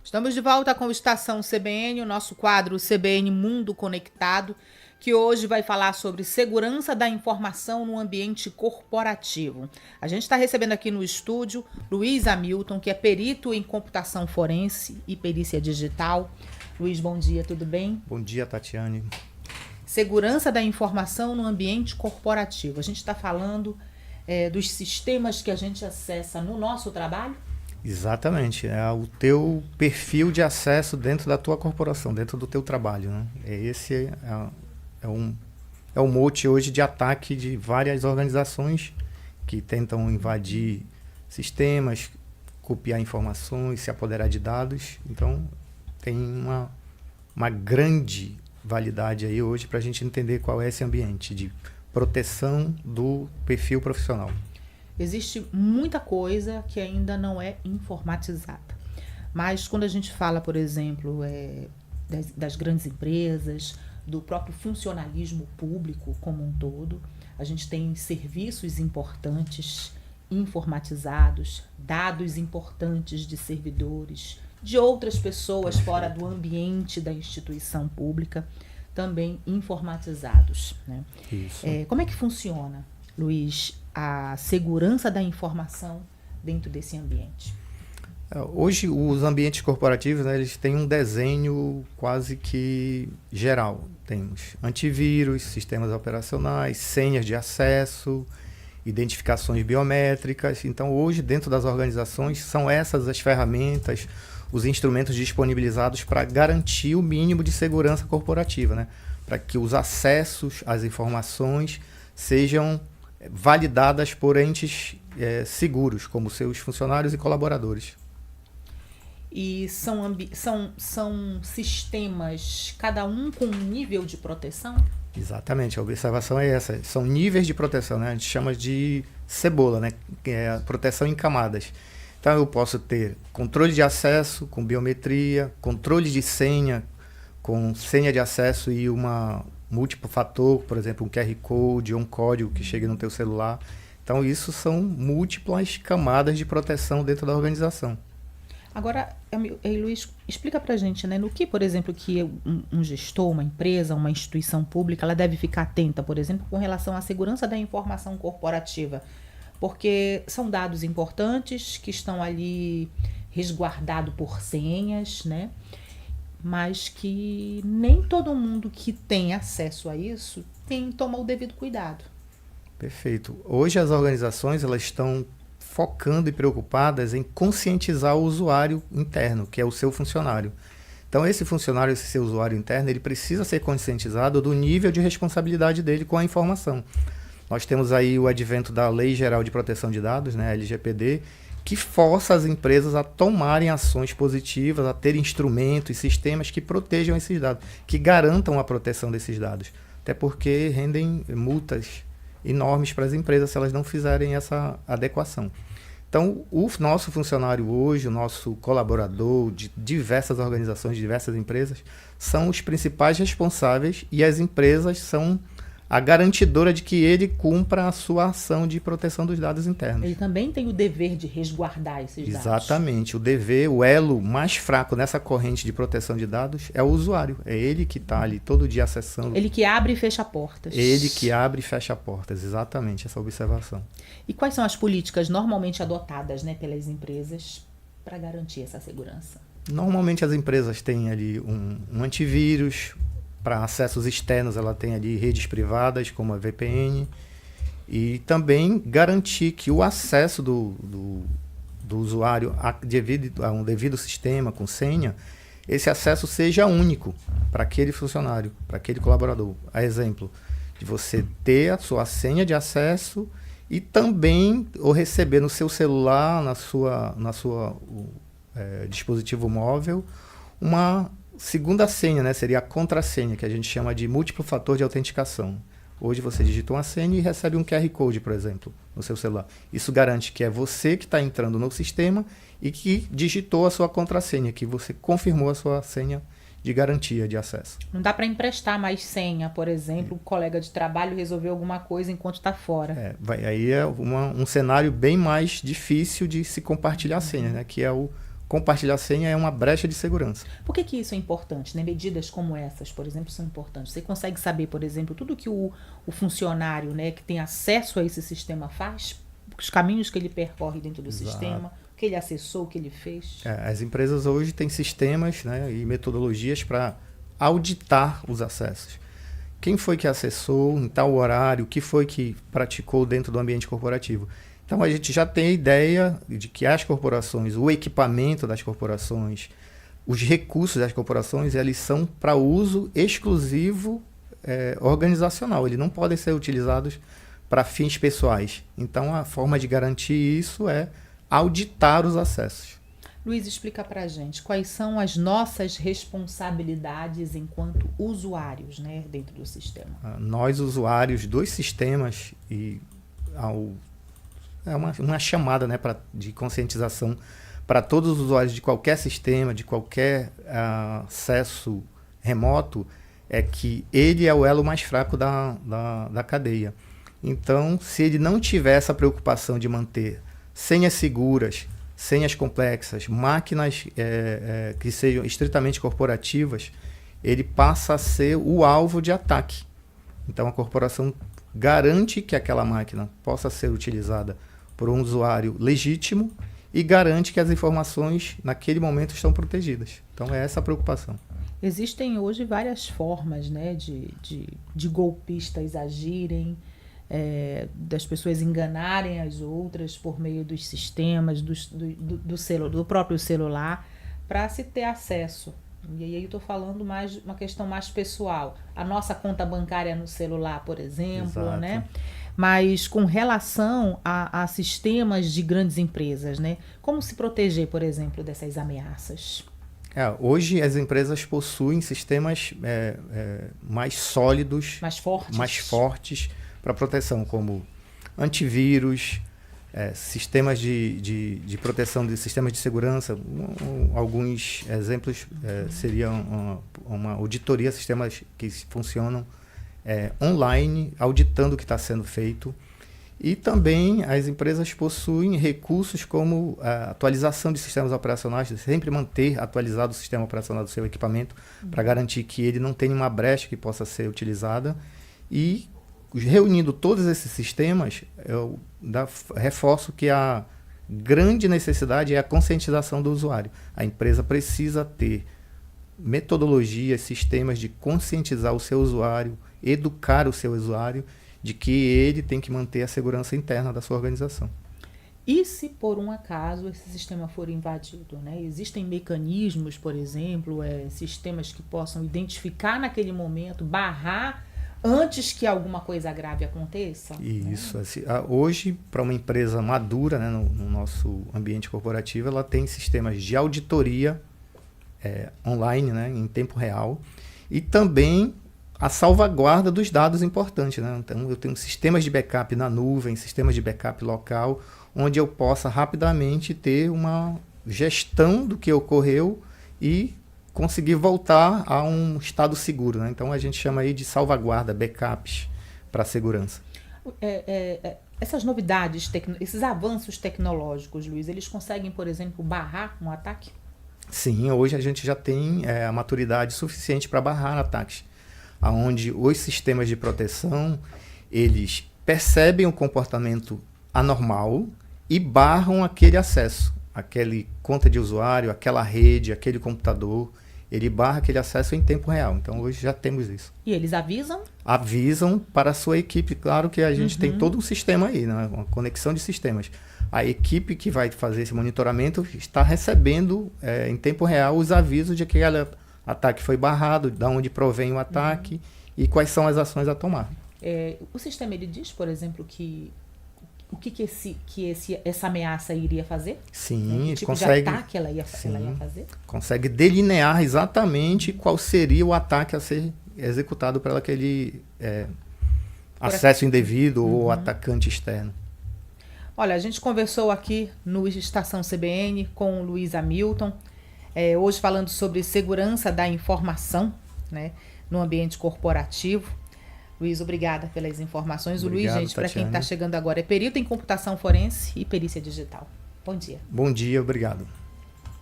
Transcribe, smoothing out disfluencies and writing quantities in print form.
Estamos de volta com o Estação CBN, o nosso quadro CBN Mundo Conectado, que hoje vai falar sobre segurança da informação no ambiente corporativo. A gente está recebendo aqui no estúdio Luiz Hamilton, que é perito em computação forense e perícia digital. Luiz, bom dia, tudo bem? Bom dia, Tatiane. Segurança da informação no ambiente corporativo. A gente está falando dos sistemas que a gente acessa no nosso trabalho? Exatamente, é o teu perfil de acesso dentro da tua corporação, dentro do teu trabalho, né? Esse é o mote hoje de ataque de várias organizações que tentam invadir sistemas, copiar informações, se apoderar de dados. Então, tem uma grande validade aí hoje para a gente entender qual é esse ambiente de proteção do perfil profissional. Existe muita coisa que ainda não é informatizada. Mas quando a gente fala, por exemplo, das grandes empresas, do próprio funcionalismo público como um todo, a gente tem serviços importantes informatizados, dados importantes de servidores, de outras pessoas fora do ambiente da instituição pública, também informatizados, né? Isso. Como é que funciona, Luiz, a segurança da informação dentro desse ambiente? Hoje, os ambientes corporativos, né, eles têm um desenho quase que geral. Temos antivírus, sistemas operacionais, senhas de acesso, identificações biométricas. Então, hoje, dentro das organizações, são essas as ferramentas, os instrumentos disponibilizados para garantir o mínimo de segurança corporativa, né? Para que os acessos às informações sejam validadas por entes seguros, como seus funcionários e colaboradores. E são sistemas, cada um com um nível de proteção? Exatamente, a observação é essa. São níveis de proteção, né? A gente chama de cebola, né? Que é a proteção em camadas. Então eu posso ter controle de acesso com biometria, controle de senha com senha de acesso e uma múltiplo fator, por exemplo, um QR Code ou um código que chega no teu celular. Então isso são múltiplas camadas de proteção dentro da organização. Agora, Luiz, explica pra gente, né, no que, por exemplo, que um gestor, uma empresa, uma instituição pública, ela deve ficar atenta, por exemplo, com relação à segurança da informação corporativa. Porque são dados importantes que estão ali resguardados por senhas, né? Mas que nem todo mundo que tem acesso a isso toma o devido cuidado. Perfeito. Hoje as organizações elas estão focando e preocupadas em conscientizar o usuário interno, que é o seu funcionário. Então esse funcionário, esse seu usuário interno, ele precisa ser conscientizado do nível de responsabilidade dele com a informação. Nós temos aí o advento da Lei Geral de Proteção de Dados, né, LGPD, que força as empresas a tomarem ações positivas, a ter instrumentos e sistemas que protejam esses dados, que garantam a proteção desses dados. Até porque rendem multas enormes para as empresas se elas não fizerem essa adequação. Então, o nosso funcionário hoje, o nosso colaborador de diversas organizações, de diversas empresas, são os principais responsáveis e as empresas são a garantidora de que ele cumpra a sua ação de proteção dos dados internos. Ele também tem o dever de resguardar esses dados. Exatamente. O dever, o elo mais fraco nessa corrente de proteção de dados é o usuário. É ele que está ali todo dia acessando. Ele que abre e fecha portas. Ele que abre e fecha portas. Exatamente, essa observação. E quais são as políticas normalmente adotadas, né, pelas empresas para garantir essa segurança? Normalmente as empresas têm ali um antivírus. Para acessos externos, ela tem ali redes privadas, como a VPN, e também garantir que o acesso do usuário a um devido sistema com senha, esse acesso seja único para aquele funcionário, para aquele colaborador. A exemplo de você ter a sua senha de acesso e também ou receber no seu celular, na sua dispositivo móvel, uma segunda senha, né? Seria a contrassenha, que a gente chama de múltiplo fator de autenticação. Hoje você digita uma senha e recebe um QR Code, por exemplo, no seu celular. Isso garante que é você que está entrando no sistema e que digitou a sua contrassenha, que você confirmou a sua senha de garantia de acesso. Não dá para emprestar mais senha, por exemplo, o colega de trabalho resolveu alguma coisa enquanto está fora. Aí é um cenário bem mais difícil de se compartilhar a senha, né? Que é o compartilhar senha é uma brecha de segurança. Por que isso é importante, né? Medidas como essas, por exemplo, são importantes. Você consegue saber, por exemplo, tudo que o funcionário, né, que tem acesso a esse sistema faz, os caminhos que ele percorre dentro do sistema, o que ele acessou, o que ele fez. As empresas hoje têm sistemas, né, e metodologias para auditar os acessos. Quem foi que acessou em tal horário, o que foi que praticou dentro do ambiente corporativo. Então, a gente já tem a ideia de que as corporações, o equipamento das corporações, os recursos das corporações, eles são para uso exclusivo organizacional. Eles não podem ser utilizados para fins pessoais. Então, a forma de garantir isso é auditar os acessos. Luiz, explica para a gente quais são as nossas responsabilidades enquanto usuários, né, dentro do sistema. Nós, usuários dos sistemas, é uma chamada, né, de conscientização para todos os usuários de qualquer sistema, de qualquer acesso remoto, é que ele é o elo mais fraco da cadeia. Então, se ele não tiver essa preocupação de manter senhas seguras, senhas complexas, máquinas que sejam estritamente corporativas, ele passa a ser o alvo de ataque. Então, a corporação garante que aquela máquina possa ser utilizada por um usuário legítimo e garante que as informações, naquele momento, estão protegidas. Então, é essa a preocupação. Existem hoje várias formas, né, de golpistas agirem, das pessoas enganarem as outras por meio dos sistemas, do próprio celular, para se ter acesso. E aí eu estou falando mais uma questão mais pessoal. A nossa conta bancária no celular, por exemplo, Exato. né? Mas com relação a sistemas de grandes empresas, né? Como se proteger, por exemplo, dessas ameaças? Hoje as empresas possuem sistemas mais sólidos, mais fortes para proteção, como antivírus, sistemas de proteção de sistemas de segurança. Alguns exemplos seriam uma auditoria, sistemas que funcionam online, auditando o que está sendo feito. E também as empresas possuem recursos como a atualização de sistemas operacionais, sempre manter atualizado o sistema operacional do seu equipamento para garantir que ele não tenha uma brecha que possa ser utilizada. E reunindo todos esses sistemas, eu reforço que a grande necessidade é a conscientização do usuário. A empresa precisa ter metodologias, sistemas de conscientizar o seu usuário, educar o seu usuário de que ele tem que manter a segurança interna da sua organização. E se por um acaso esse sistema for invadido, né? Existem mecanismos, por exemplo, sistemas que possam identificar naquele momento, barrar antes que alguma coisa grave aconteça? Isso. Hoje, para uma empresa madura, né, no nosso ambiente corporativo, ela tem sistemas de auditoria online, né, em tempo real, e também a salvaguarda dos dados importantes, né? Então, eu tenho sistemas de backup na nuvem, sistemas de backup local, onde eu possa rapidamente ter uma gestão do que ocorreu e conseguir voltar a um estado seguro, né? Então, a gente chama aí de salvaguarda, backups para a segurança. Essas novidades, esses avanços tecnológicos, Luiz, eles conseguem, por exemplo, barrar um ataque? Sim, hoje a gente já tem a maturidade suficiente para barrar ataques, onde os sistemas de proteção, eles percebem o comportamento anormal e barram aquele acesso, aquele conta de usuário, aquela rede, aquele computador, ele barra aquele acesso em tempo real. Então, hoje já temos isso. E eles avisam? Avisam para a sua equipe. Claro que a gente tem todo um sistema aí, né? Uma conexão de sistemas. A equipe que vai fazer esse monitoramento está recebendo em tempo real os avisos de que aquele ataque foi barrado, de onde provém o ataque e quais são as ações a tomar. O sistema ele diz, por exemplo, essa ameaça iria fazer? Sim, que tipo consegue, de ataque ela ia fazer? Consegue delinear exatamente qual seria o ataque a ser executado por aquele acesso indevido ou atacante externo. Olha, a gente conversou aqui no Estação CBN com o Luiz Hamilton, hoje falando sobre segurança da informação, né, no ambiente corporativo. Luiz, obrigada pelas informações. Obrigado, o Luiz, gente, para quem está chegando agora, é perito em computação forense e perícia digital. Bom dia. Bom dia, obrigado.